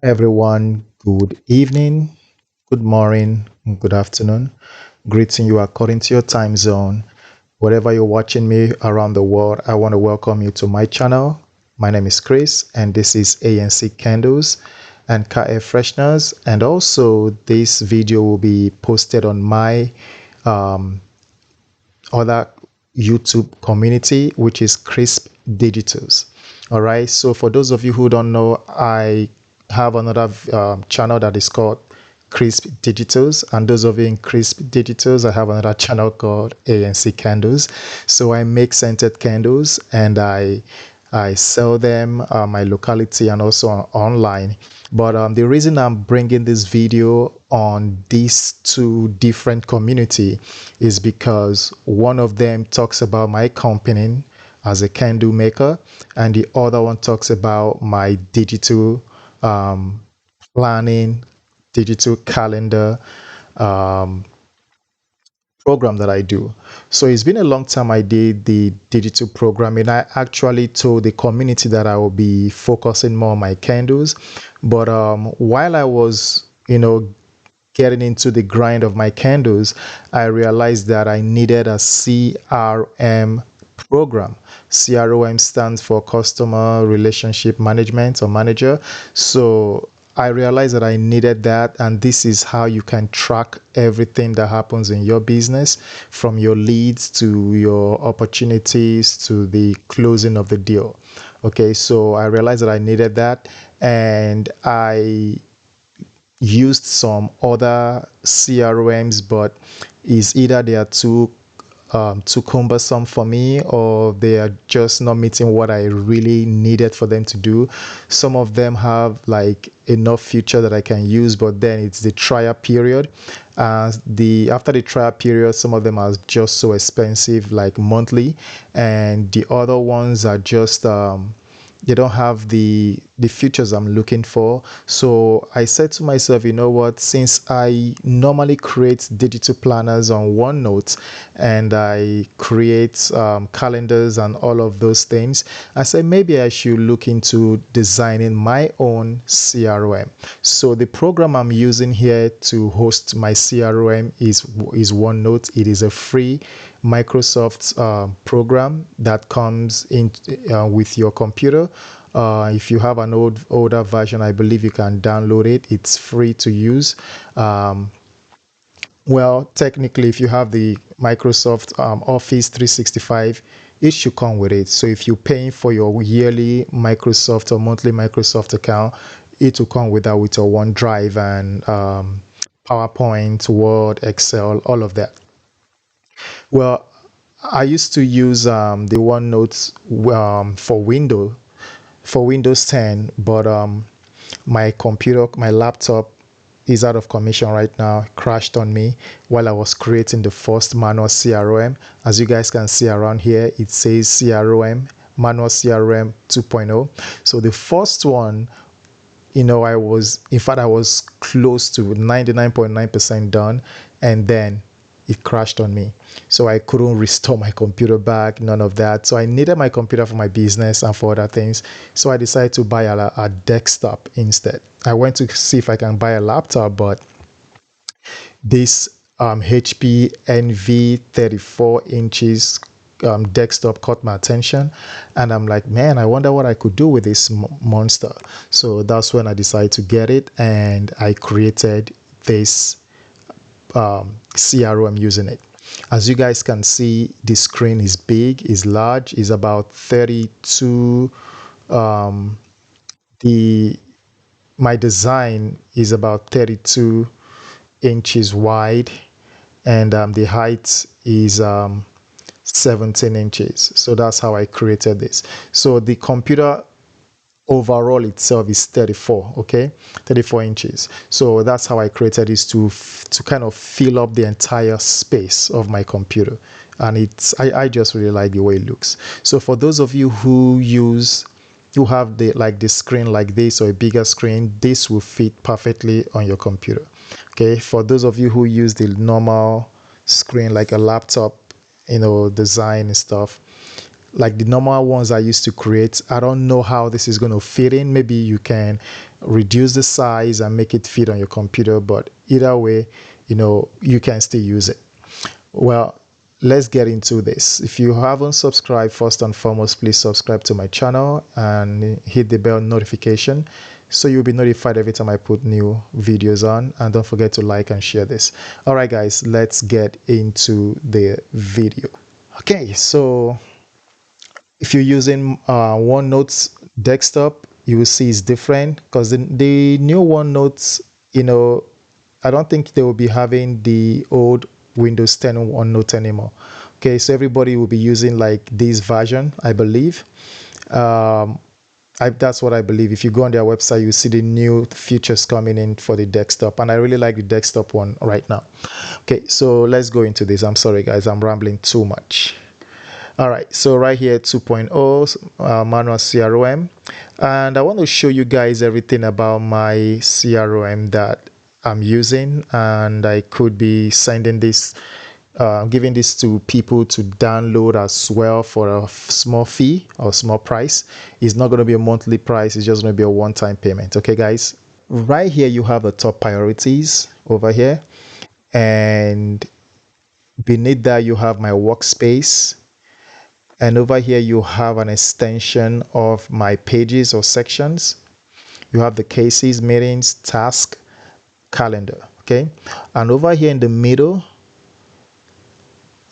Everyone, good evening, good morning, and good afternoon. Greeting you according to your time zone. Wherever you're watching me around the world, I want to welcome you to my channel. My name is Chris, and this is ANC Candles and Car Air Fresheners. And also, this video will be posted on my um, other YouTube community, which is Crisp Digitals. All right. So for those of you who don't know, I have another channel that is called Crisp Digitals, and those of you in Crisp Digitals, I have another channel called ANC Candles. So I make scented candles, and I sell them my locality and also online. But the reason I'm bringing this video on these two different community is because one of them talks about my company as a candle maker, and the other one talks about my digital planning, digital calendar um, program that I do. So it's been a long time I did the digital programming. I actually told the community that I will be focusing more on my candles. But while I was, getting into the grind of my candles, I realized that I needed a CRM program. CRM stands for Customer Relationship Management or Manager. So I realized that I needed that, and this is how you can track everything that happens in your business, from your leads to your opportunities to the closing of the deal. Okay, so I realized that I needed that, and I used some other CRMs, but is either they are too cumbersome for me, or they are just not meeting what I really needed for them to do. Some of them have like enough feature that I can use, but then it's the trial period. The After the trial period, some of them are just so expensive, like monthly, and the other ones are just they don't have the features I'm looking for. So I said to myself, you know what, since I normally create digital planners on OneNote, and I create calendars and all of those things, I said maybe I should look into designing my own CRM. So the program I'm using here to host my CRM is OneNote. It is a free Microsoft program that comes in with your computer. If you have an older version, I believe you can download it. It's free to use. Well, technically, if you have the Microsoft Office 365, it should come with it. So if you're paying for your yearly Microsoft or monthly Microsoft account, it will come with that, with your OneDrive and PowerPoint, Word, Excel, all of that. Well, I used to use the OneNote for Windows 10, but my laptop is out of commission right now. It crashed on me while I was creating the first manual CRM. As you guys can see around here, it says CRM, manual CRM 2.0. So the first one, I was close to 99.9% done, and then it crashed on me. So I couldn't restore my computer back, none of that. So I needed my computer for my business and for other things. So I decided to buy a desktop instead. I went to see if I can buy a laptop, but this HP NV 34 inches desktop caught my attention, and I'm like, man, I wonder what I could do with this monster. So that's when I decided to get it, and I created this CRM using it. As you guys can see, the screen is big, is large, is about 32. The My design is about 32 inches wide, and the height is 17 inches. So that's how I created this. So the computer overall itself is 34, okay, 34 inches. So that's how I created this to kind of fill up the entire space of my computer, and I just really like the way it looks. So for those of you who have the screen like this, or a bigger screen, this will fit perfectly on your computer. Okay, for those of you who use the normal screen like a laptop, design and stuff, like the normal ones I used to create. I don't know how this is going to fit in. Maybe you can reduce the size and make it fit on your computer, but either way, you can still use it. Well, let's get into this. If you haven't subscribed, first and foremost, please subscribe to my channel and hit the bell notification so you'll be notified every time I put new videos on. And don't forget to like and share this. All right, guys, let's get into the video. Okay, so if you're using OneNote desktop, you will see it's different because the new OneNote, I don't think they will be having the old Windows 10 OneNote anymore. Okay, so everybody will be using like this version, I believe. That's what I believe. If you go on their website, you see the new features coming in for the desktop, and I really like the desktop one right now. Okay, so let's go into this. I'm sorry, guys, I'm rambling too much. All right, so right here 2.0 manual CRM, and I want to show you guys everything about my CRM that I'm using, and I could be sending this, giving this to people to download as well for a small fee or small price. It's not going to be a monthly price, it's just going to be a one-time payment. Okay, guys, right here you have the top priorities over here, and beneath that you have my workspace, and over here you have an extension of my pages or sections. You have the cases, meetings, task, calendar. Okay, and over here in the middle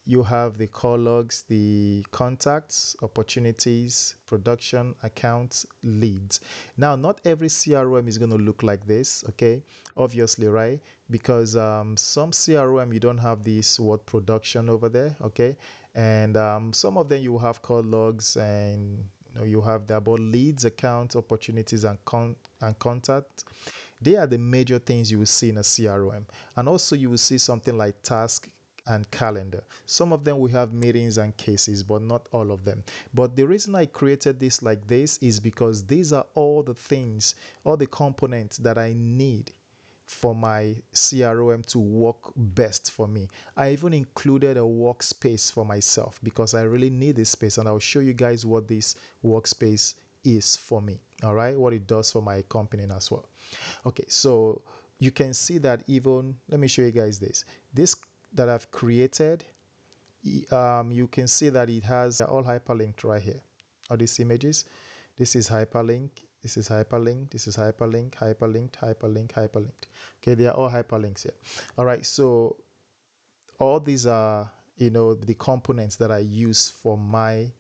you have the call logs, the contacts, opportunities, production, accounts, leads. Now, not every CRM is going to look like this, okay? Obviously, right? Because some CRM, you don't have this word production over there, okay? And some of them you will have call logs, and you have the about leads, accounts, opportunities, and contact. They are the major things you will see in a CRM. And also you will see something like task and calendar. Some of them will have meetings and cases, but not all of them. But the reason I created this like this is because these are all the things, all the components that I need for my CRM to work best for me. I even included a workspace for myself because I really need this space, and I'll show you guys what this workspace is for me. All right, what it does for my company as well. Okay, so you can see that even, let me show you guys this that I've created. You can see that it has all hyperlinked right here. All these images, this is hyperlink, this is hyperlink, this is hyperlink, hyperlinked, hyperlink, hyperlinked. Okay, they are all hyperlinks here. All right, so all these are the components that I use for my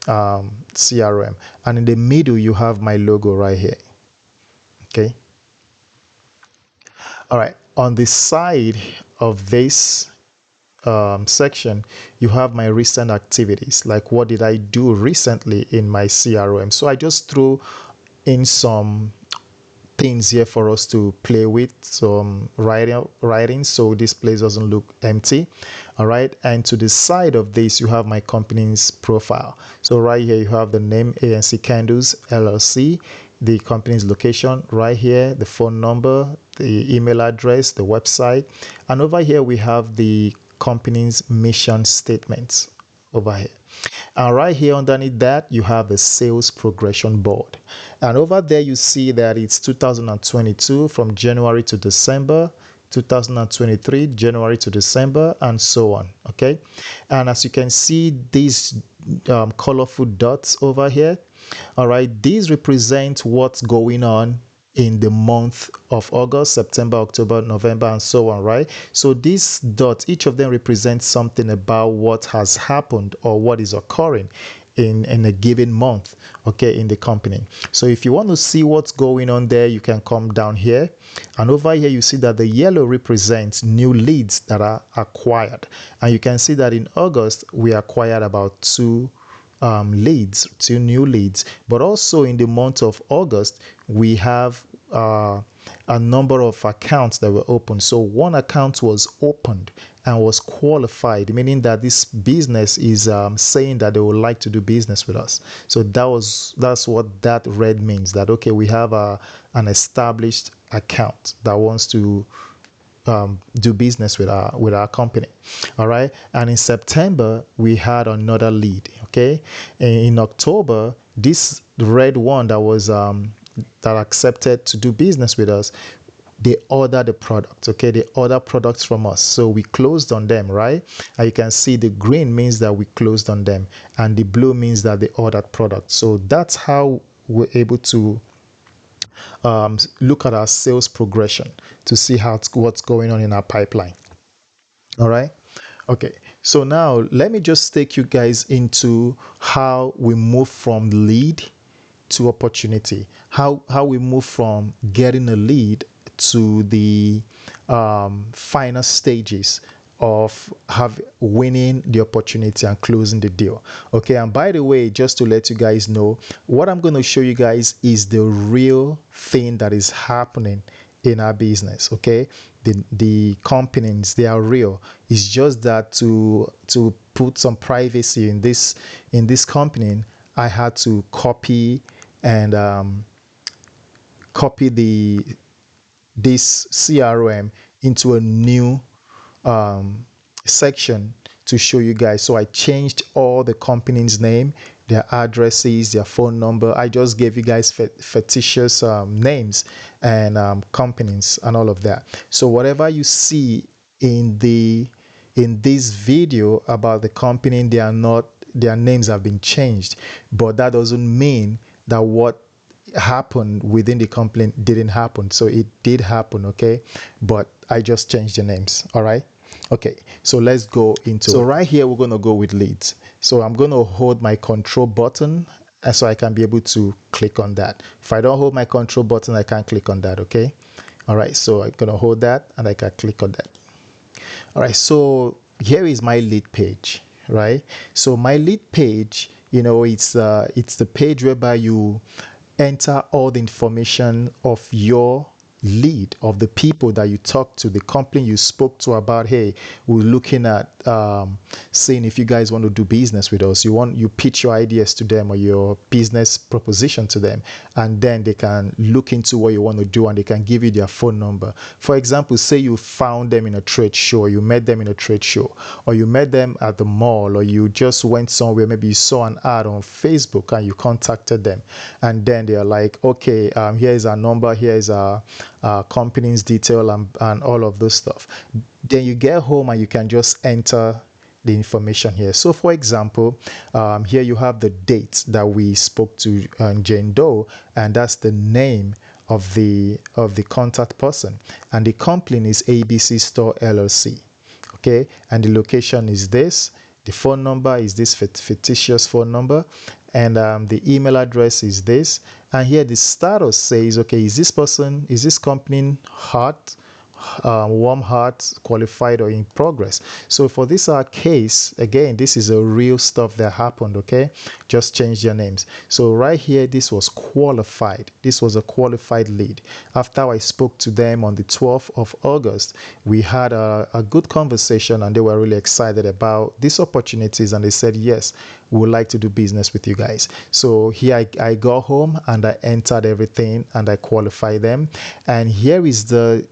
CRM, and in the middle you have my logo right here. Okay, all right, on the side of this section you have my recent activities, like what did I do recently in my CRM. So I just threw in some things here for us to play with, some writing, so this place doesn't look empty. All right, and to the side of this you have my company's profile. So right here you have the name, ANC Candles LLC, the company's location right here, the phone number, the email address, the website, and over here we have the company's mission statements over here. And right here underneath that you have a sales progression board, and over there you see that it's 2022 from January to December, 2023 January to December, and so on. Okay, and as you can see these colorful dots over here, all right, these represent what's going on in the month of August, September, October, November, and so on, right? So these dots, each of them represents something about what has happened or what is occurring in a given month, okay, in the company. So if you want to see what's going on there, you can come down here, and over here you see that the yellow represents new leads that are acquired, and you can see that in August we acquired about two new leads, but also in the month of August we have a number of accounts that were opened. So one account was opened and was qualified, meaning that this business is saying that they would like to do business with us. So that's what that red means, that okay, we have an established account that wants to do business with our company. All right. And in September we had another lead. Okay. In October, this red one that was that accepted to do business with us, they order the product. Okay, they order products from us, so we closed on them, right? And you can see the green means that we closed on them, and the blue means that they ordered product. So that's how we're able to look at our sales progression to see what's going on in our pipeline. All right. Okay, so now let me just take you guys into how we move from lead to opportunity, how we move from getting a lead to the final stages of winning the opportunity and closing the deal. Okay, and by the way, just to let you guys know, what I'm going to show you guys is the real thing that is happening in our business. Okay, the companies, they are real. It's just that to put some privacy in this company, I had to copy and copy this CRM into a new section to show you guys. So I changed all the company's name, their addresses, their phone number. I just gave you guys fictitious names and companies and all of that. So whatever you see in this video about the company, their names have been changed, but that doesn't mean that what happened within the company didn't happen. So it did happen. Okay, but I just changed the names. All right. Okay, so let's go into, so right here we're going to go with leads. So I'm going to hold my control button, and so I can be able to click on that. If I don't hold my control button, I can't click on that. Okay. All right, so I'm going to hold that and I can click on that. All right, so here is my lead page, right? So my lead page, it's the page whereby you enter all the information of your lead, of the people that you talked to, the company you spoke to about, hey, we're looking at seeing if you guys want to do business with us. You pitch your ideas to them or your business proposition to them, and then they can look into what you want to do and they can give you their phone number. For example, say you found them in a trade show, you met them in a trade show, or you met them at the mall, or you just went somewhere, maybe you saw an ad on Facebook and you contacted them, and then they are like, okay, here is our number, here is our company's detail and all of this stuff. Then you get home and you can just enter the information here. So for example, here you have the date that we spoke to Jane Doe, and that's the name of the contact person, and the company is ABC Store LLC. Okay, and the location is this, the phone number is this fictitious phone number, and the email address is this, and here the status says, okay, is this company hot, warm, hot, qualified, or in progress? So for this case, again, this is a real stuff that happened. Okay, just change their names. So right here, this was qualified. This was a qualified lead. After I spoke to them on the 12th of August, we had a good conversation, and they were really excited about these opportunities, and they said, yes, we would like to do business with you guys. So here I go home and I entered everything and I qualified them, and here is the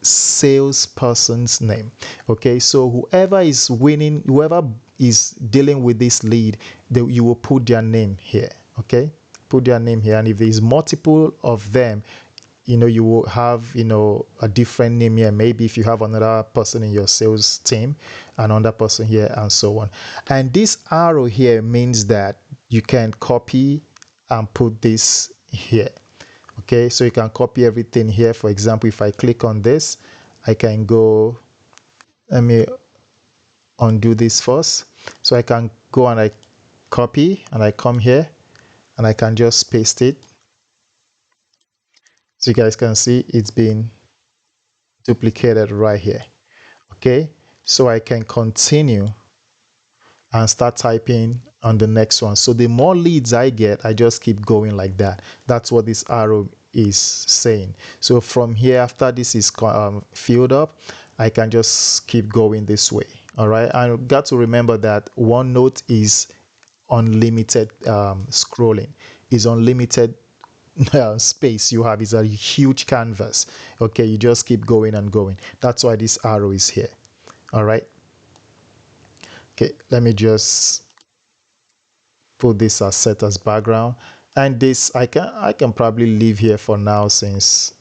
salesperson's name. Okay, so whoever is winning, whoever is dealing with this lead, you will put their name here. Okay, put their name here, and if there is multiple of them, you will have a different name here. Maybe if you have another person in your sales team, another person here, and so on. And this arrow here means that you can copy and put this here. Okay, so you can copy everything here. For example, if I click on this, I can go, let me undo this first. So I can go and I copy, and I come here and I can just paste it. So you guys can see it's been duplicated right here. Okay, so I can continue and start typing on the next one. So the more leads I get, I just keep going like that. That's what this arrow is saying. So from here, after this is filled up, I can just keep going this way. All right, I got to remember that OneNote is unlimited scrolling, is unlimited space you have is a huge canvas. Okay, you just keep going and going. That's why this arrow is here. All right. Okay, let me just put this as set as background, and this I can probably leave here for now since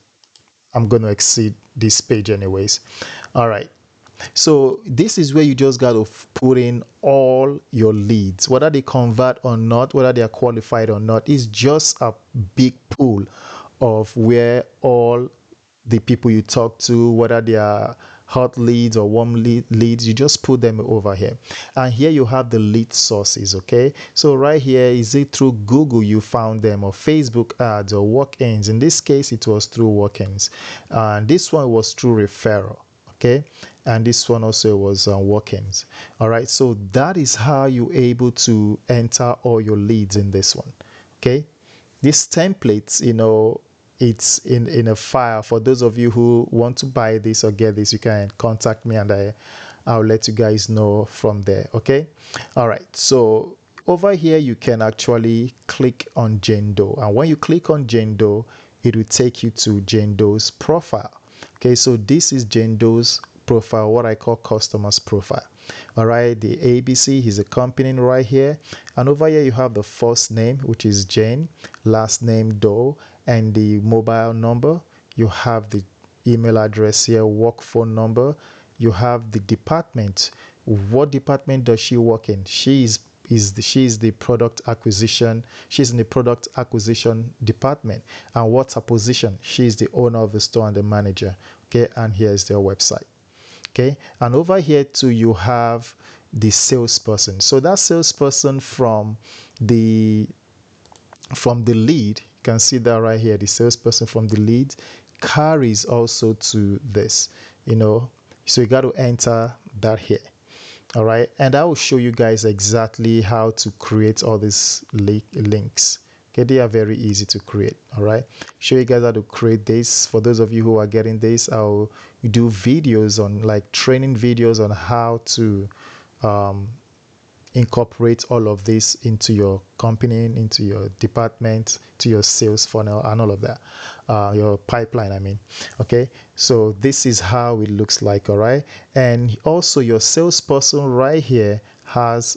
I'm going to exceed this page anyways. All right. So this is where you just got to put in all your leads, whether they convert or not, whether they are qualified or not. It's just a big pool of where all the people you talk to, whether they are hot leads or warm leads, you just put them over here. And here you have the lead sources. Okay, so right here, is it through Google you found them, or Facebook ads, or walk-ins? In this case, it was through walk-ins, and this one was through referral. Okay, and this one also was walk-ins. All right, so that is how you're able to enter all your leads in this one. Okay, these templates, it's in a file. For those of you who want to buy this or get this, you can contact me, and I'll let you guys know from there. Okay, all right, so over here you can actually click on Jane Doe, and when you click on Jane Doe, it will take you to Jane Doe's profile. Okay, so this is Jane Doe's profile, what I call customer's profile. All right, the ABC is a company right here, and over here you have the first name, which is Jane, last name Doe, and the mobile number. You have the email address here, work phone number. You have the department. What department does she work in? She is the product acquisition. She's in the product acquisition department. And what's her position? She's the owner of the store and the manager. Okay, and here's their website. Okay, and over here too you have the salesperson. So that salesperson from the lead, you can see that right here, the salesperson from the lead carries also to this, so you got to enter that here. All right, and I will show you guys exactly how to create all these links. Okay, they are very easy to create. All right, show you guys how to create this. For those of you who are getting this, I'll do videos on, like, training videos on how to incorporate all of this into your company, into your department, to your sales funnel, and all of that, your pipeline, I mean. Okay, so this is how it looks like. All right, and also your salesperson right here has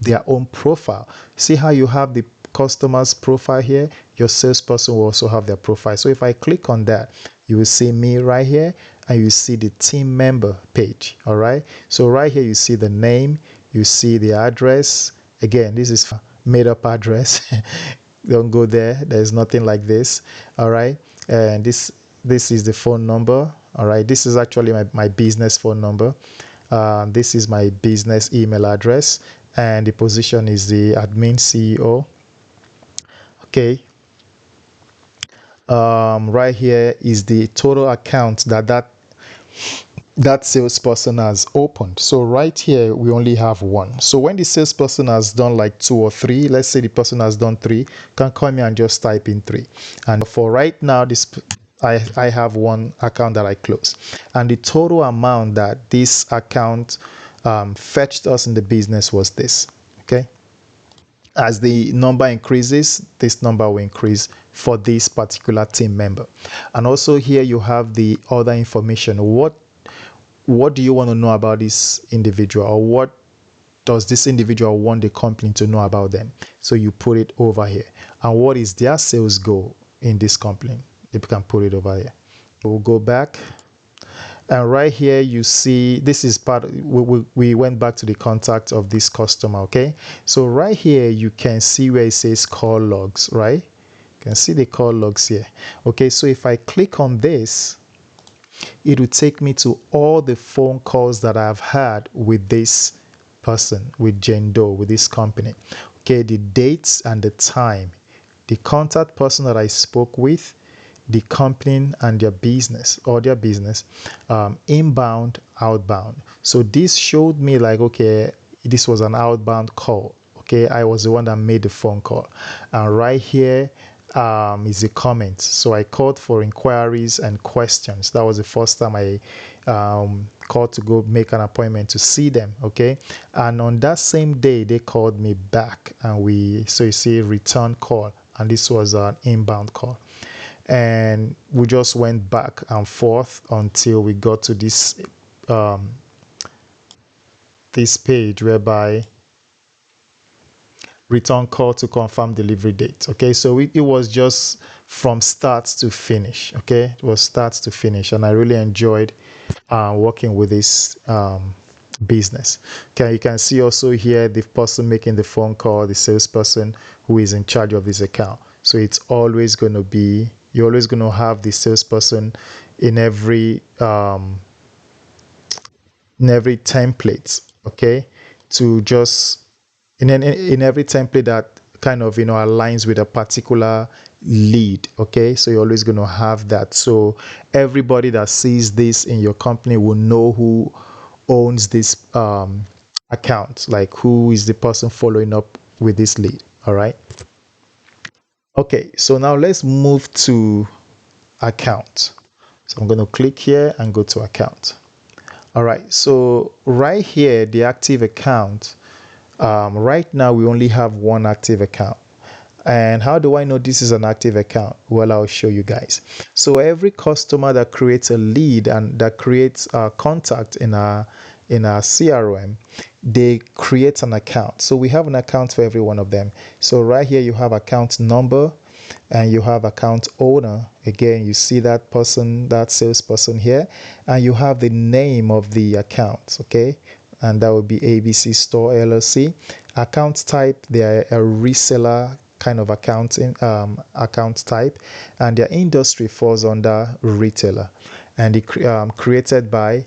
their own profile. See how you have the customer's profile here? Your salesperson will also have their profile. So if I click on that, you will see me right here, and you see the team member page. All right, so right here you see the name, you see the address. Again, this is made up address. Don't go there, there's nothing like this. All right, and this is the phone number. All right, this is actually my business phone number. This is my business email address, and the position is the admin CEO. Okay, right here is the total account that salesperson has opened. So right here we only have one. So when the salesperson has done like 2 or 3, let's say the person has done 3, can come here and just type in 3. And for right now, I have one account that I closed, and the total amount that this account fetched us in the business was this. Okay, as the number increases, this number will increase for this particular team member. And also here you have the other information. What do you want to know about this individual, or what does this individual want the company to know about them? So you put it over here. And what is their sales goal in this company? You can put it over here. We'll go back, and right here you see this is part of, we went back to the contact of this customer. Okay, so right here you can see where it says call logs, right? You can see the call logs here. Okay, so if I click on this, it will take me to all the phone calls that I've had with this person, with Jane Doe, with this company. Okay, the dates and the time, the contact person that I spoke with, the company and their business, inbound, outbound. So this showed me like, okay, this was an outbound call. Okay, I was the one that made the phone call. And right here is the comments. So I called for inquiries and questions. That was the first time I called to go make an appointment to see them. Okay, and on that same day they called me back, and so you see return call and this was an inbound call. And we just went back and forth until we got to um, this page whereby return call to confirm delivery date. Okay, so it was just from start to finish. Okay, it was start to finish, and I really enjoyed working with this business. Okay, you can see also here the person making the phone call, the salesperson who is in charge of this account. So it's always going to be, you're always going to have the salesperson in every template. Okay, to just in every template that kind of aligns with a particular lead. Okay, so you're always going to have that, so everybody that sees this in your company will know who owns this account, like who is the person following up with this lead. All right, okay, so now let's move to account. So I'm going to click here and go to account. All right, so right here, the active account. Right now, we only have one active account. And how do I know this is an active account? Well, I'll show you guys. So every customer that creates a lead and that creates a contact in our CRM, they create an account. So we have an account for every one of them. So right here, you have account number and you have account owner. Again, you see that person, that salesperson here, and you have the name of the account. Okay, and that would be ABC Store LLC. Account type, they are a reseller kind of account type, and their industry falls under retailer, and it created by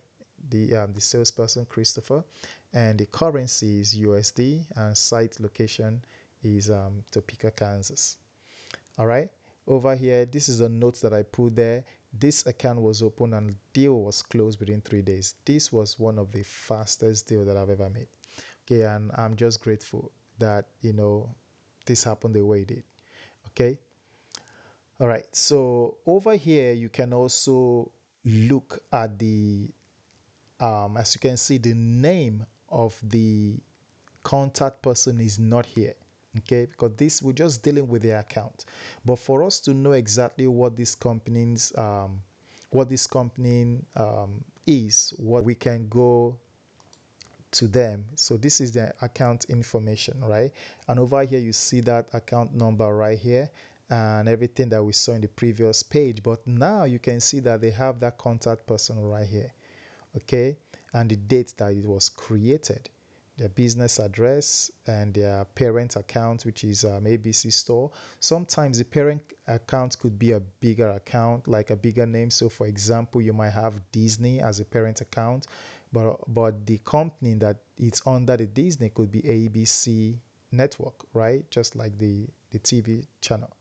the salesperson Christopher, and the currency is USD, and site location is Topeka, Kansas. All right, over here, this is a note that I put there. This account was open and deal was closed within 3 days. This was one of the fastest deal that I've ever made. Okay, and I'm just grateful that this happened the way it did. Okay, all right, so over here you can also look at the as you can see, the name of the contact person is not here. Okay, because this, we're just dealing with their account. But for us to know exactly what this company's is, what we can go to them. So this is the account information, right? And over here you see that account number right here and everything that we saw in the previous page. But now you can see that they have that contact person right here. Okay, and the date that it was created, their business address, and their parent account, which is ABC Store. Sometimes the parent account could be a bigger account, like a bigger name. So for example, you might have Disney as a parent account, but the company that it's under the Disney could be ABC Network, right? Just like the TV channel,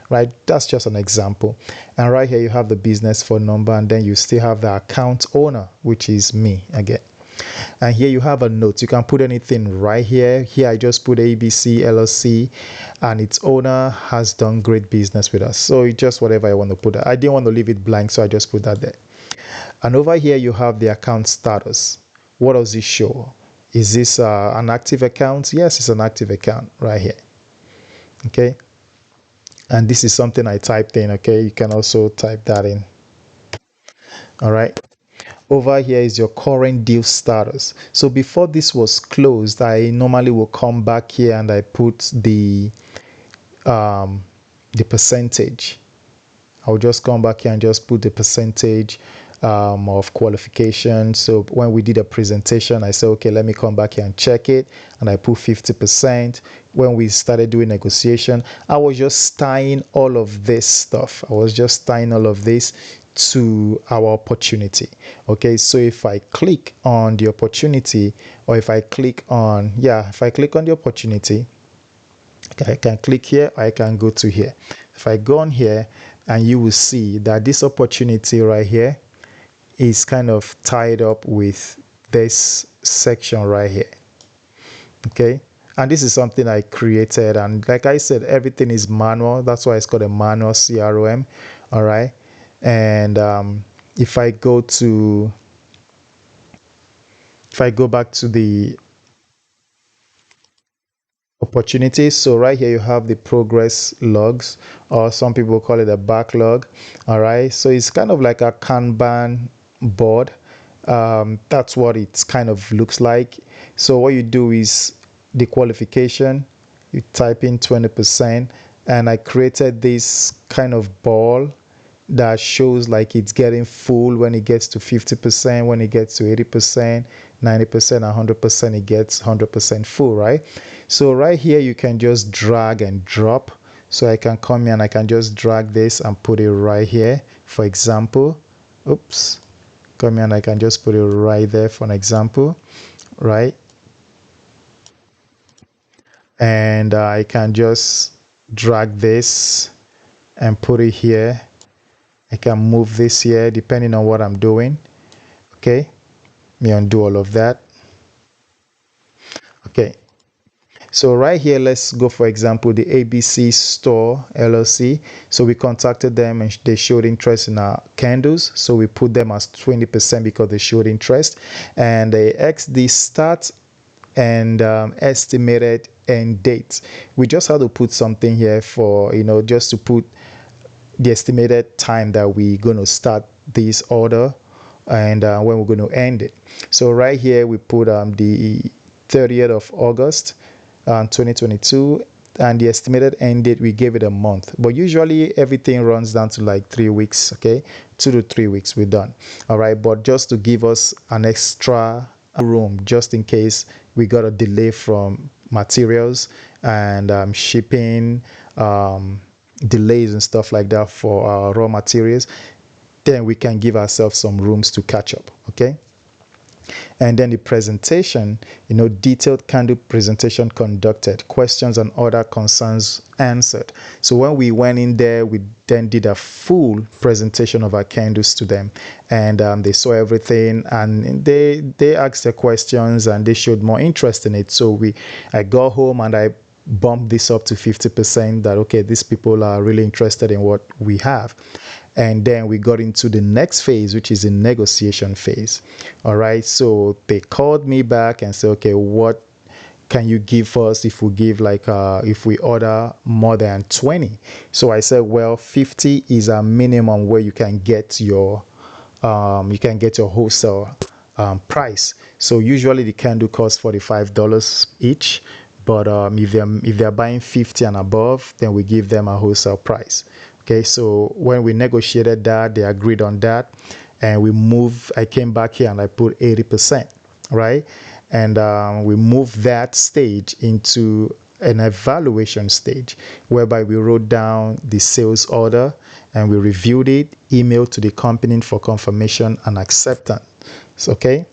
right? That's just an example. And right here you have the business phone number, and then you still have the account owner, which is me again. And here you have a note. You can put anything right here. Here I just put ABC LLC, and its owner has done great business with us. So it's just whatever I want to put. I didn't want to leave it blank, so I just put that there. And over here you have the account status. What does this show? Is this an active account? Yes, it's an active account right here. Okay, and this is something I typed in. Okay, you can also type that in. All right, over here is your current deal status. So before this was closed, I normally will come back here and I put the percentage. I'll just come back here and just put the percentage of qualification. So when we did a presentation, I said, okay, let me come back here and check it, and I put 50%. When we started doing negotiation, I was just tying all of this stuff. I was just tying all of this to our opportunity. Okay, so if I click on the opportunity, or if I click on the opportunity, I can click here, I can go to here. If I go on here, and you will see that this opportunity right here is kind of tied up with this section right here. Okay, and this is something I created, and like I said, everything is manual. That's why it's called a manual CRM. All right, and if I go back to the opportunities. So right here you have the progress logs, or some people call it a backlog. All right, so it's kind of like a Kanban board. That's what it kind of looks like. So what you do is the qualification, you type in 20%, and I created this kind of ball that shows like it's getting full when it gets to 50%, when it gets to 80%, 90%, 100%, it gets 100% full, right? So right here you can just drag and drop. So I can come here and I can just drag this and put it right here, for example. Oops, come here and I can just put it right there for an example, right? And I can just drag this and put it here. I can move this here depending on what I'm doing. Okay, me undo all of that. Okay, so right here, let's go for example the ABC Store LLC. So we contacted them and they showed interest in our candles, so we put them as 20% because they showed interest. And the XD start and estimated end date, we just had to put something here for, you know, just to put the estimated time that we're going to start this order and when we're going to end it. So right here we put the 30th of August 2022, and the estimated end date we gave it a month, but usually everything runs down to like 3 weeks. Okay, 2 to 3 weeks we're done. All right, but just to give us an extra room just in case we got a delay from materials and shipping, delays and stuff like that for our raw materials, then we can give ourselves some rooms to catch up. Okay, and then the presentation, you know, detailed candle presentation conducted, questions and other concerns answered. So when we went in there, we then did a full presentation of our candles to them, and they saw everything and they asked their questions and they showed more interest in it. So I got home and I bumped this up to 50%, that okay, these people are really interested in what we have. And then we got into the next phase, which is the negotiation phase. All right, so they called me back and said, okay, what can you give us if we give like if we order more than 20? So I said, well, 50 is a minimum where you can get your wholesale price. So usually the candle costs $45 each, but if they're buying 50 and above, then we give them a wholesale price. Okay, so when we negotiated that, they agreed on that, and I came back here and I put 80%, right? And we moved that stage into an evaluation stage, whereby we wrote down the sales order and we reviewed it, emailed to the company for confirmation and acceptance. Okay.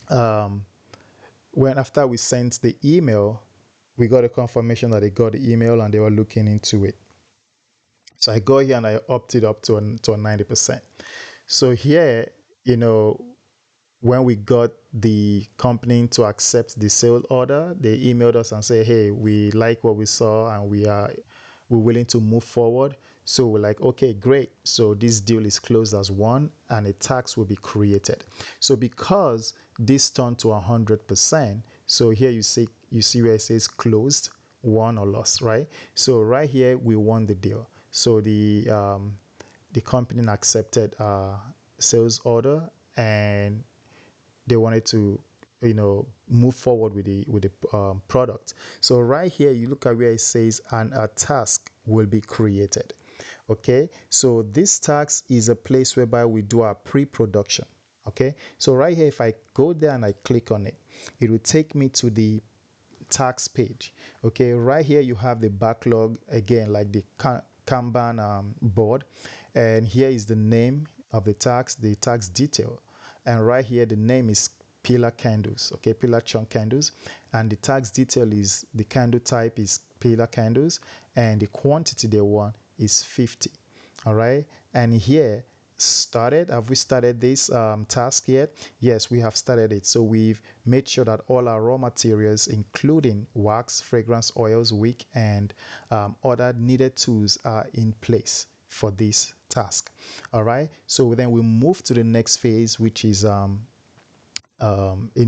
After we sent the email, we got a confirmation that they got the email and they were looking into it. So I go here and I opted up to a 90%. So here, you know, when we got the company to accept the sale order, they emailed us and say, hey, we like what we saw and we're willing to move forward. So we're like, okay, great. So this deal is closed as one and a tax will be created. So because this turned to 100%, so here you see where it says closed, won or lost, right? So right here we won the deal. So the company accepted sales order and they wanted to, you know, move forward with the product. So right here you look at where it says and a task will be created. Okay, so this task is a place whereby we do our pre-production. Okay, so right here if I go there and I click on it, it will take me to the tax page. Okay, right here you have the backlog again, like the Kanban board, and here is the name of the tax detail, and right here the name is pillar candles. Okay, pillar chunk candles, and the tax detail is the candle type is pillar candles and the quantity they want is 50. All right, and here have we started this task yet? Yes, we have started it. So we've made sure that all our raw materials, including wax, fragrance oils, wick, and other needed tools are in place for this task. All right, so then we move to the next phase, which is in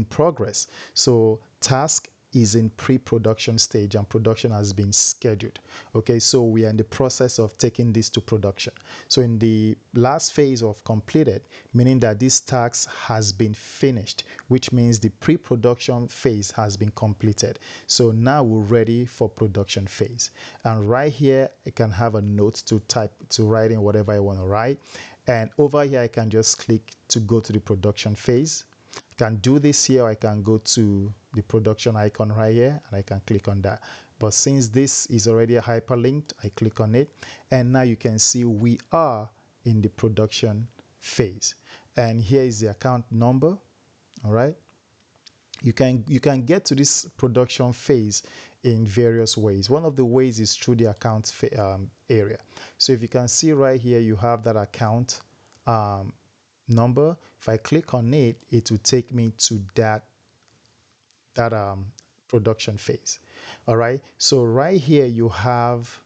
progress. So task is in pre-production stage and production has been scheduled. Okay, so we are in the process of taking this to production. So in the last phase of completed, meaning that this task has been finished, which means the pre-production phase has been completed. So now we're ready for production phase. And right here, I can have a note to write in whatever I want to write. And over here, I can just click to go to the production phase. I can do this here, or I can go to the production icon right here and I can click on that. But since this is already hyperlinked, I click on it, and now you can see we are in the production phase. And here is the account number. All right, you can get to this production phase in various ways. One of the ways is through the account area. So if you can see right here, you have that account number. If I click on it, it will take me to that production phase. All right, so right here you have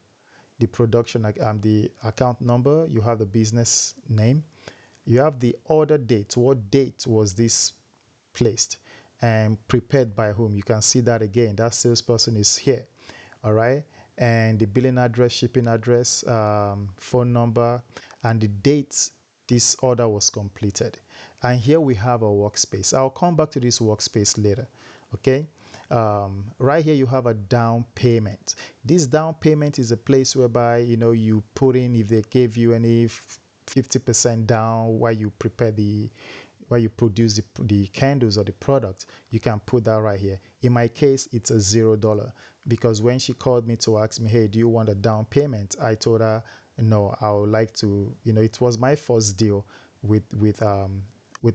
the production, the account number, you have the business name, you have the order date, what date was this placed, and prepared by whom. You can see that again, that salesperson is here. All right, and the billing address, shipping address, phone number, and the dates this order was completed. And here we have a workspace. I'll come back to this workspace later. Okay, right here you have a down payment. This down payment is a place whereby, you know, you put in if they gave you any 50% down while you prepare while you produce the candles or the product, you can put that right here. In my case, it's a $0, because when she called me to ask me, hey, do you want a down payment, I told her no, I would like to, you know, it was my first deal with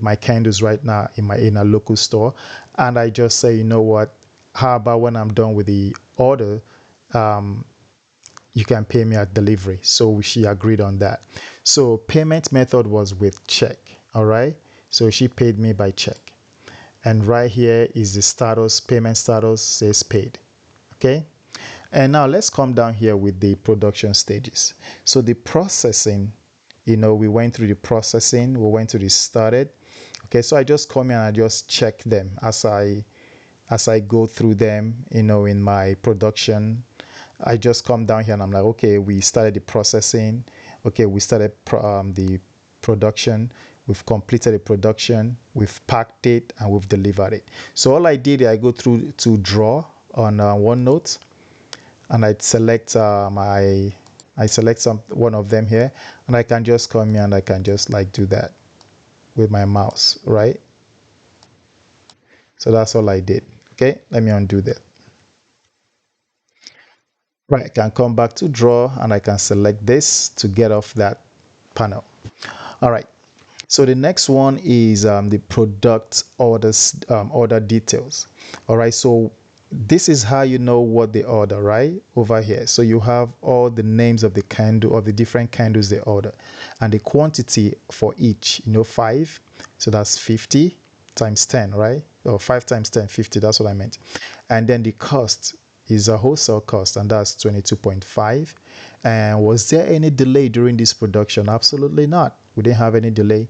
my candles right now in a local store, and I just say, you know what, how about when I'm done with the order, you can pay me at delivery. So she agreed on that. So payment method was with check. All right, so she paid me by check, and right here is the status, payment status says paid. Okay, and now let's come down here with the production stages. So the processing, you know, we went through the processing, we went to the started. Okay, so I just come in and I just check them as I go through them, you know, in my production. I just come down here and I'm like, okay, we started the processing. Okay, we started the production. We've completed the production. We've packed it and we've delivered it. So all I did, I go through to draw on OneNote, and I select one of them here, and I can just come here and I can just like do that with my mouse, right? So that's all I did. Okay, let me undo that. Right, I can come back to draw and I can select this to get off that panel. All right, so the next one is the product orders, order details. All right, so this is how you know what they order, right? Over here, so you have all the names of the candle, of the different candles they order, and the quantity for each, you know, 5, so that's 50 times 10, right? Or 5 times 10, 50, that's what I meant. And then the cost is a wholesale cost, and that's 22.5. And was there any delay during this production? Absolutely not. We didn't have any delay.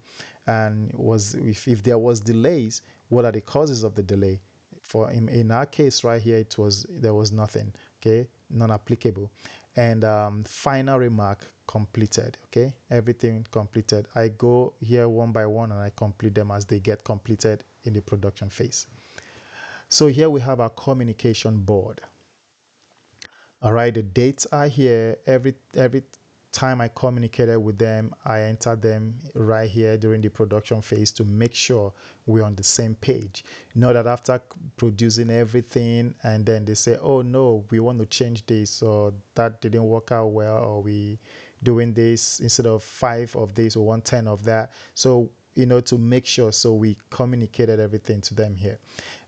And if there was delays, what are the causes of the delay? For in our case right here, there was nothing. Okay, non-applicable. And final remark, completed. Okay, everything completed. I go here one by one and I complete them as they get completed in the production phase. So here we have our communication board. All right, the dates are here. Every time I communicated with them, I entered them right here during the production phase to make sure we're on the same page. Not that after producing everything and then they say, oh no, we want to change this, or that didn't work out well, or we doing this instead of 5 of this, we want 10 of that. So, you know, to make sure, so we communicated everything to them here.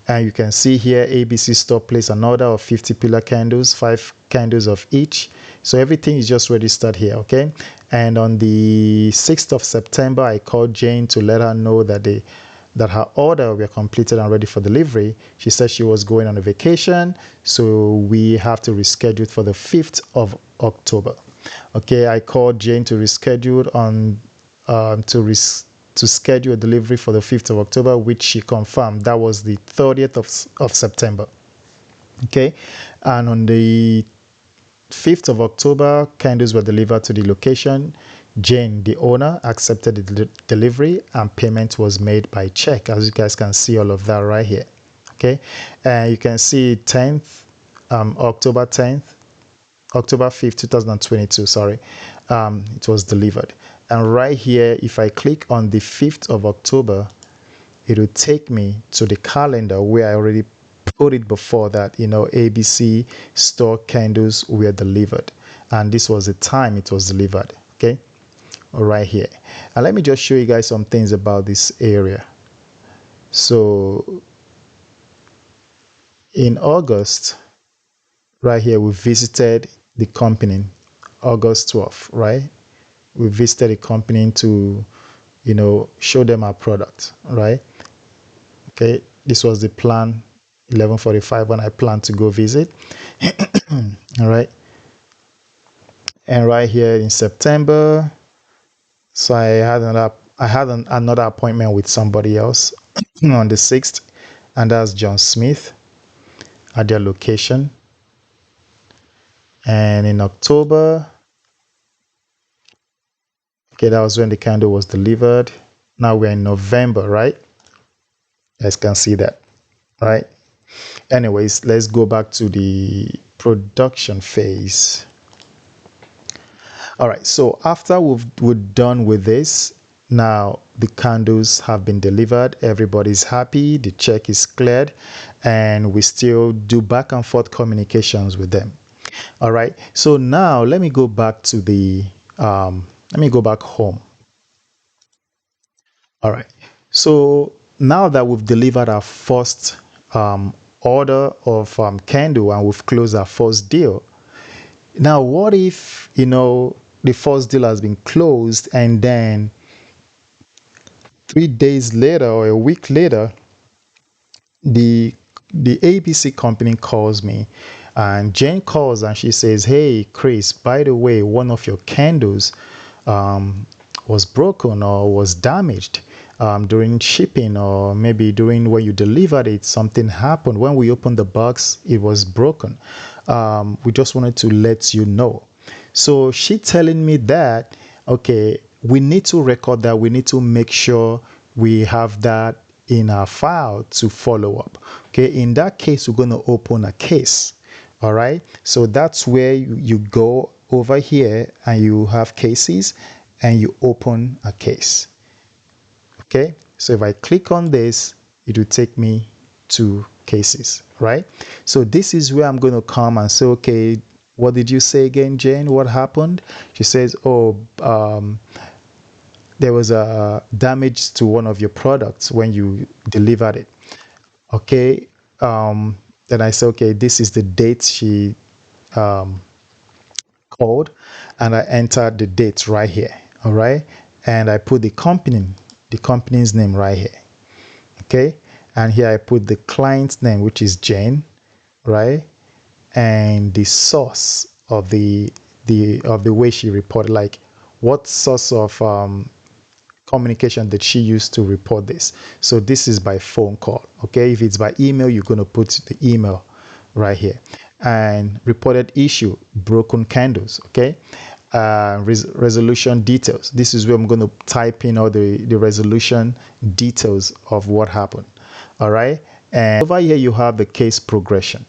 And you can see here, ABC store placed an order of 50 pillar candles, 5 candles of each. So everything is just registered here. Okay, and on the 6th of September, I called Jane to let her know that her order were completed and ready for delivery. She said she was going on a vacation, so we have to reschedule for the 5th of October. Okay, I called Jane to reschedule on to schedule a delivery for the 5th of October, which she confirmed. That was the 30th of September. Okay, and on the 5th of October, candles were delivered to the location. Jane, the owner, accepted the delivery and payment was made by check. As you guys can see all of that right here. Okay, and you can see 10th, October 10th, October 5th, 2022, sorry, it was delivered. And right here, if I click on the 5th of October, it will take me to the calendar where I already put it before that, ABC store candles were delivered. And this was the time it was delivered. Okay, right here. And let me just show you guys some things about this area. So in August, right here, we visited the company, August 12th, right? We visited the company to, show them our product, right? Okay, this was the plan, 11:45 when I planned to go visit. All right, and right here in September, so I had another appointment with somebody else on the 6th, and that's John Smith at their location. And in October, okay, that was when the candle was delivered. Now we're in November, right? You guys can see that, right? Anyways, let's go back to the production phase. All right, so after we're done with this, now the candles have been delivered, everybody's happy, the check is cleared, and we still do back and forth communications with them. All right, so now let me go back to let me go back home. All right, so now that we've delivered our first order of candle and we've closed our first deal, now what if the first deal has been closed and then 3 days later or a week later, the ABC company calls me, and Jane calls and she says, "Hey, Chris, by the way, one of your candles was broken or was damaged during shipping, or maybe during when you delivered it, something happened. When we opened the box, it was broken. We just wanted to let you know." So she telling me that, okay, we need to record that. We need to make sure we have that in our file to follow up. Okay, in that case, we're going to open a case. All right, so that's where you go over here and you have cases and you open a case. Okay, so if I click on this, it will take me to cases, right? So this is where I'm going to come and say, okay, what did you say again, Jane? What happened? She says, oh, there was a damage to one of your products when you delivered it. Okay, then I said, okay, this is the date she called, and I entered the date right here. All right, and I put the company's name right here. Okay, and here I put the client's name, which is Jane, right? And the source of the way she reported, like what source of communication that she used to report this. So this is by phone call. Okay, if it's by email, you're going to put the email right here. And reported issue, broken candles. Okay, resolution details. This is where I'm going to type in all the resolution details of what happened. All right, and over here you have the case progression.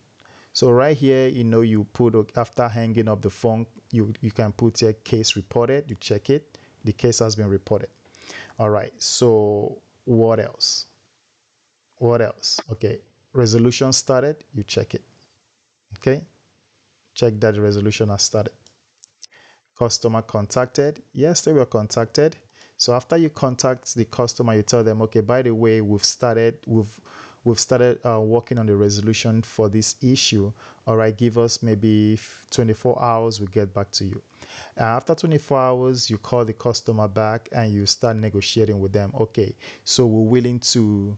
So right here, you put, after hanging up the phone, you can put here case reported. You check it, the case has been reported. All right, so what else? Okay, resolution started, you check it. Okay, check that the resolution has started. Customer contacted, yes, they were contacted. So after you contact the customer, you tell them, okay, by the way, we've started working on the resolution for this issue. All right, give us maybe 24 hours, we'll get back to you. After 24 hours, you call the customer back and you start negotiating with them. Okay, so we're willing to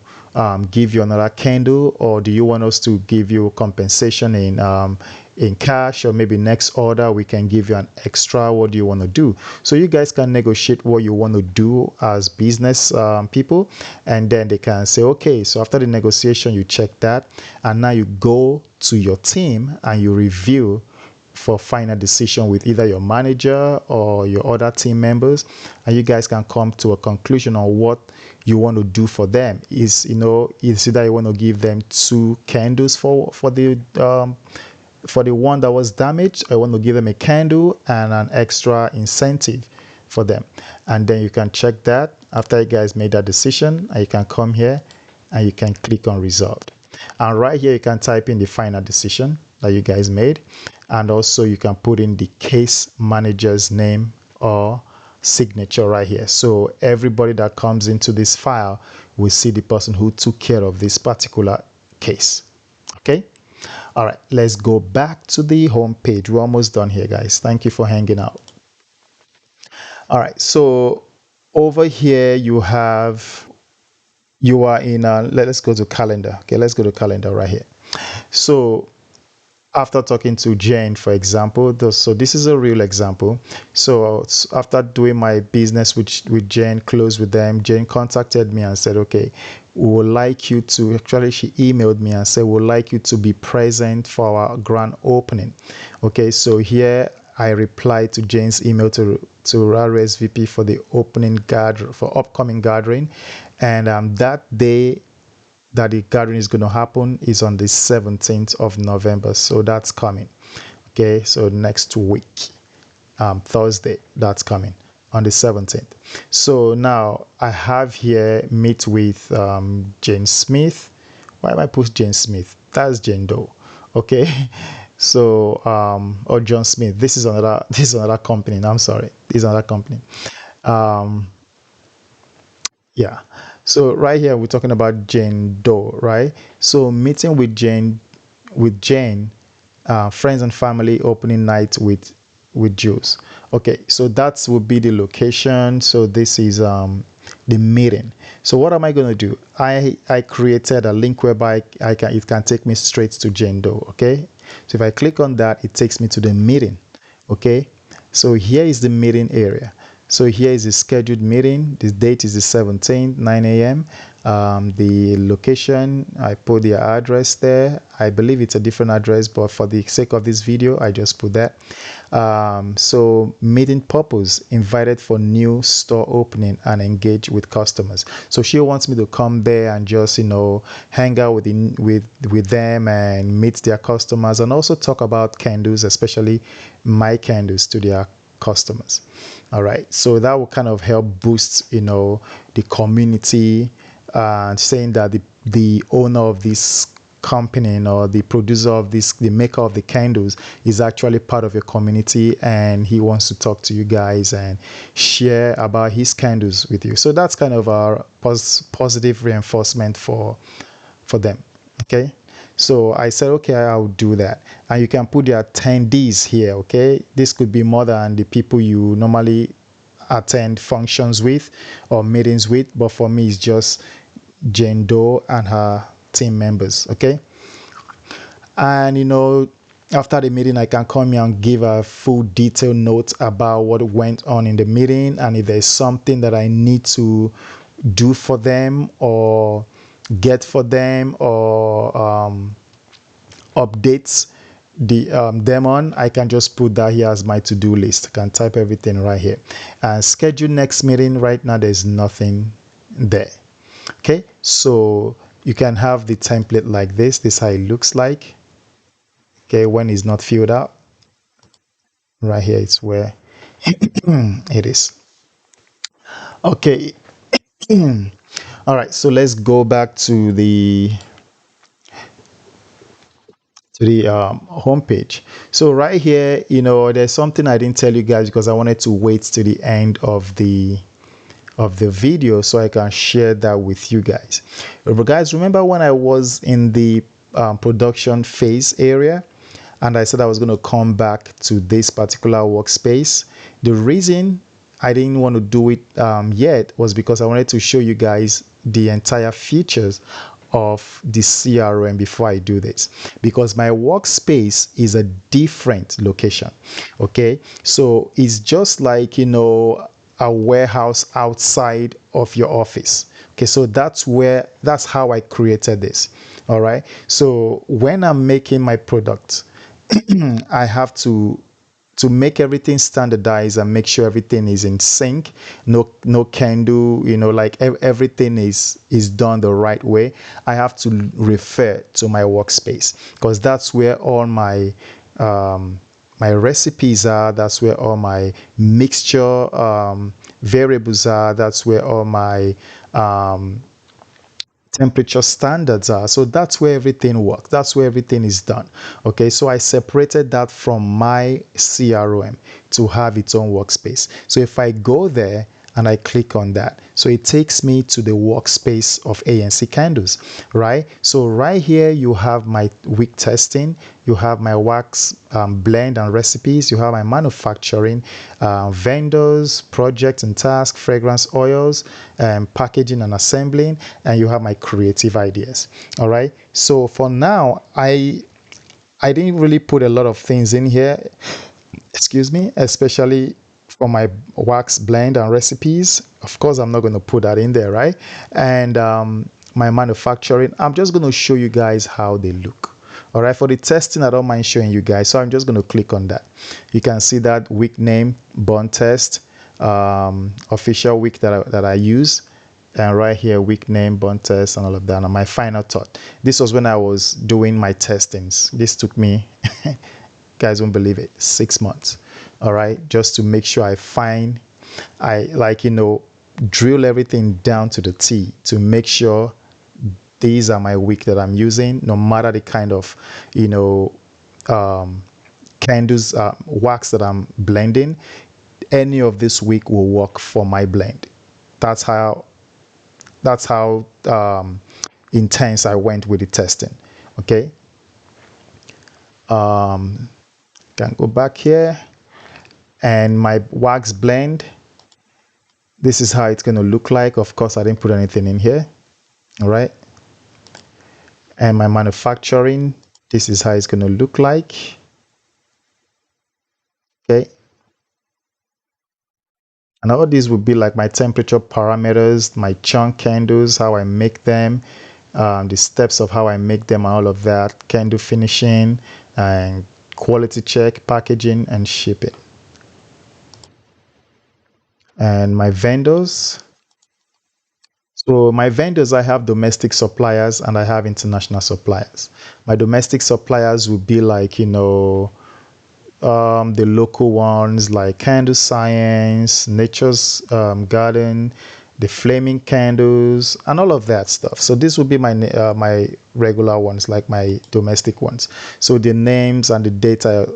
give you another candle, or do you want us to give you compensation in cash, or maybe next order we can give you an extra? What do you want to do? So you guys can negotiate what you want to do as business people, and then they can say, okay, so after the negotiation negotiation, you check that, and now you go to your team and you review for final decision with either your manager or your other team members, and you guys can come to a conclusion on what you want to do for them. Is it's either you want to give them 2 candles for the one that was damaged. I want to give them a candle and an extra incentive for them, and then you can check that after you guys made that decision, and you can come here and you can click on resolved, and right here you can type in the final decision that you guys made, and also you can put in the case manager's name or signature right here, so everybody that comes into this file will see the person who took care of this particular case. Okay, all right, let's go back to the home page. We're almost done here, guys. Thank you for hanging out. All right, so over here you are in let's go to calendar. Okay, let's go to calendar right here. So after talking to Jane, for example, so this is a real example. So after doing my business with Jane, close with them, Jane contacted me and said, okay, we would like you to, actually she emailed me and said, we would like you to be present for our grand opening. Okay, so here I replied to Jane's email to RSVP for the upcoming gathering, and that day that the gathering is going to happen is on the 17th of November. So that's coming. Okay, so next week, Thursday, that's coming on the 17th. So now I have here meet with Jane Smith. Why am I put Jane Smith? That's Jane Doe. Okay. So or John Smith. This is another company. I'm sorry. This is another company. Yeah. So right here we're talking about Jane Doe, right? So meeting with Jane, friends and family opening night with Jules. Okay, so that will be the location. So this is the meeting. So what am I going to do? I created a link whereby it can take me straight to Jane Doe. Okay, so if I click on that, it takes me to the meeting. Okay, so here is the meeting area. So here is the scheduled meeting. The date is the 17th, 9 a.m. The location, I put the address there. I believe it's a different address, but for the sake of this video, I just put that. So meeting purpose, invited for new store opening and engage with customers. So she wants me to come there and just, hang out with them and meet their customers, and also talk about candles, especially my candles, to their customers. All right, so that will kind of help boost the community, saying that the owner of this company or the producer of this, the maker of the candles, is actually part of your community, and he wants to talk to you guys and share about his candles with you. So that's kind of our positive reinforcement for them. Okay, so I said, okay, I'll do that. And you can put the attendees here. Okay, this could be more than the people you normally attend functions with or meetings with, but for me it's just Jane Doe and her team members. Okay, and after the meeting, I can come here and give a full detailed note about what went on in the meeting, and if there's something that I need to do for them or get for them or updates them on, I can just put that here as my to-do list. I can type everything right here and schedule next meeting. Right now there's nothing there. Okay, so you can have the template like this. This is how it looks like. Okay, when it's not filled out, right here it's where it is. Okay. All right, so let's go back to the home page. So right here, there's something I didn't tell you guys because I wanted to wait to the end of the video so I can share that with you guys. But guys, remember when I was in the production phase area and I said I was going to come back to this particular workspace? The reason I didn't want to do it yet was because I wanted to show you guys the entire features of the CRM before I do this, because my workspace is a different location. Okay, so it's just like a warehouse outside of your office. Okay, so that's how I created this. All right, so when I'm making my product, I have to make everything standardized and make sure everything is in sync. No can do, like everything is done the right way. I have to refer to my workspace because that's where all my recipes are. That's where all my mixture variables are. That's where all my temperature standards are. So that's where everything works. That's where everything is done. Okay, so I separated that from my CRM to have its own workspace. So if I go there and I click on that, so it takes me to the workspace of ANC Candles, right? So right here you have my week testing, you have my wax blend and recipes, you have my manufacturing, vendors, projects and tasks, fragrance oils, packaging and assembling, and you have my creative ideas. All right, so for now I didn't really put a lot of things in here, excuse me, especially for my wax blend and recipes. Of course, I'm not going to put that in there, right? And my manufacturing, I'm just going to show you guys how they look. All right, for the testing, I don't mind showing you guys, so I'm just going to click on that. You can see that week name, bond test, official week that I use, and right here week name, bond test, and all of that. And my final thought, this was when I was doing my testings. This took me guys won't believe it, 6 months. All right, just to make sure I drill everything down to the T to make sure these are my wick that I'm using, no matter the kind of candles, wax that I'm blending. Any of this wick will work for my blend. That's how intense I went with the testing. Okay, can go back here, and my wax blend, this is how it's going to look like. Of course, I didn't put anything in here. All right, and my manufacturing, this is how it's going to look like. Okay, and all these would be like my temperature parameters, my chunk candles, how I make them, the steps of how I make them, and all of that, candle finishing and quality check, packaging and shipping. And my vendors, so my vendors, I have domestic suppliers and I have international suppliers. My domestic suppliers would be like the local ones like Candle Science, Nature's Garden, the Flaming Candles, and all of that stuff. So this would be my regular ones, like my domestic ones. So the names and the data,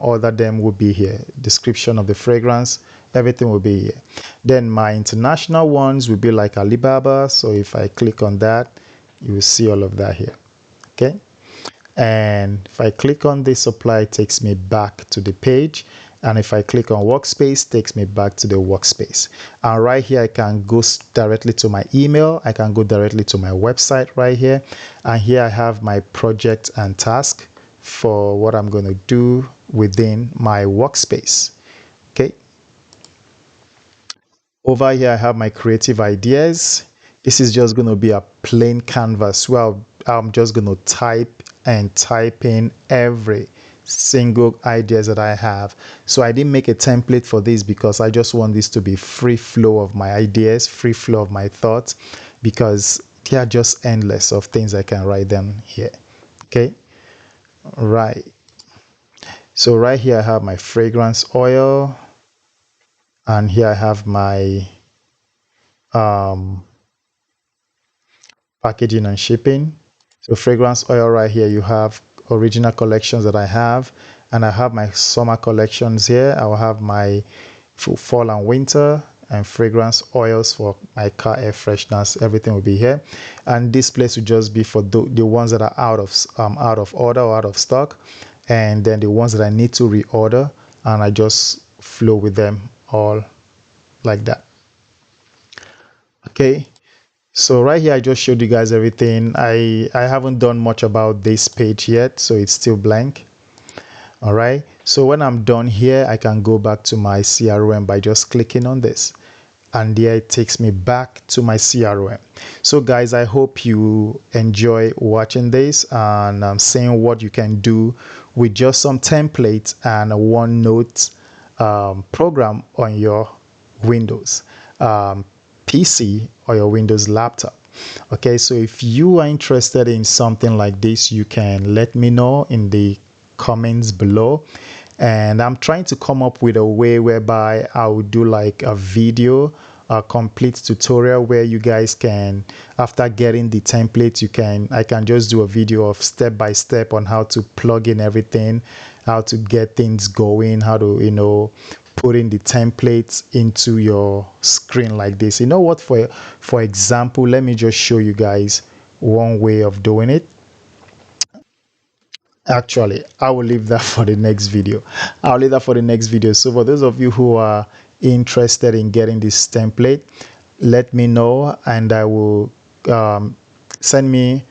order them will be here. Description of the fragrance, everything will be here. Then my international ones will be like Alibaba. So if I click on that, you will see all of that here. Okay. And if I click on this supply, it takes me back to the page. And if I click on Workspace, it takes me back to the Workspace. And right here, I can go directly to my email. I can go directly to my website right here. And here I have my project and task for what I'm going to do within my Workspace. Okay. Over here, I have my creative ideas. This is just going to be a plain canvas. Well, I'm just going to type in every single ideas that I have. So I didn't make a template for this because I just want this to be free flow of my ideas, free flow of my thoughts, because they are just endless of things I can write them here. Okay, right. So right here I have my fragrance oil, and here I have my packaging and shipping. So fragrance oil right here, you have original collections that I have, and I have my summer collections here. I will have my fall and winter and fragrance oils for my car air fresheners. Everything will be here, and this place will just be for the ones that are out of order or out of stock, and then the ones that I need to reorder, and I just flow with them all like that. Okay, so right here I just showed you guys everything. I haven't done much about this page yet, so it's still blank. All right, so when I'm done here, I can go back to my CRM by just clicking on this, and there it takes me back to my CRM. So guys, I hope you enjoy watching this and seeing what you can do with just some templates and a OneNote program on your Windows PC or your Windows laptop. Okay, so if you are interested in something like this, you can let me know in the comments below, and I'm trying to come up with a way whereby I would do like a video, a complete tutorial where you guys can, after getting the template, I can just do a video of step by step on how to plug in everything, how to get things going, how to put in the templates into your screen like this. You know what, for example, let me just show you guys one way of doing it. Actually, I will leave that for the next video. I'll leave that for the next video. So for those of you who are interested in getting this template, let me know, and I will send me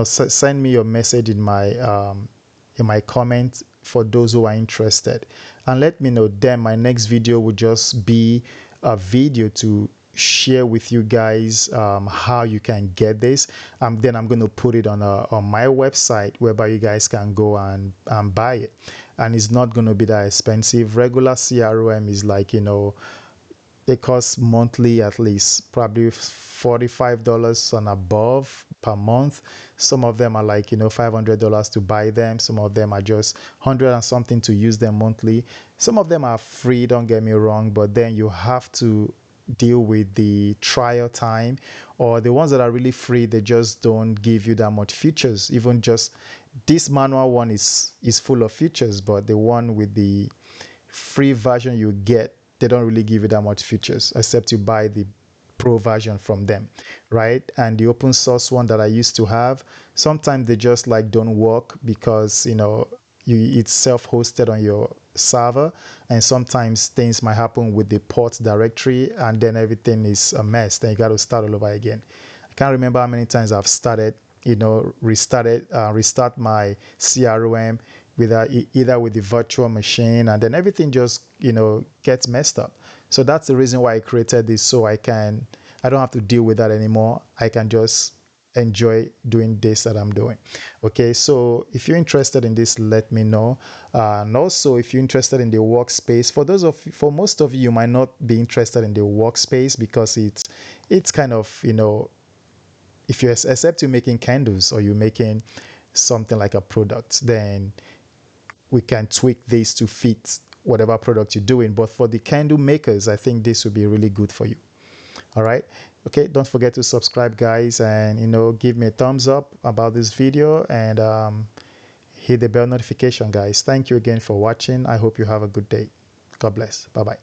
send me your message in my comment for those who are interested, and let me know. Then my next video will just be a video to share with you guys how you can get this. Then I'm going to put it on my website whereby you guys can go and buy it, and it's not going to be that expensive. Regular CRM is like, they cost monthly at least probably $45 and above per month. Some of them are like $500 to buy them. Some of them are just 100 and something to use them monthly. Some of them are free, don't get me wrong, but then you have to deal with the trial time, or the ones that are really free, they just don't give you that much features. Even just this manual one is full of features, but the one with the free version you get, they don't really give you that much features except you buy the pro version from them, right? And the open source one that I used to have, sometimes they just like don't work because it's self-hosted on your server, and sometimes things might happen with the port directory, and then everything is a mess. Then you got to start all over again. I can't remember how many times I've started, restart my CRM with either with the virtual machine, and then everything just gets messed up. So that's the reason why I created this, so I don't have to deal with that anymore. I can just enjoy doing this that I'm doing. Okay, so if you're interested in this, let me know. And also, if you're interested in the Workspace, for most of you, you might not be interested in the Workspace because it's kind of, if you except you're making candles or you're making something like a product, then we can tweak this to fit whatever product you're doing. But for the candle makers, I think this would be really good for you. All right, okay, don't forget to subscribe, guys, and give me a thumbs up about this video, and hit the bell notification, guys. Thank you again for watching. I hope you have a good day. God bless. Bye bye.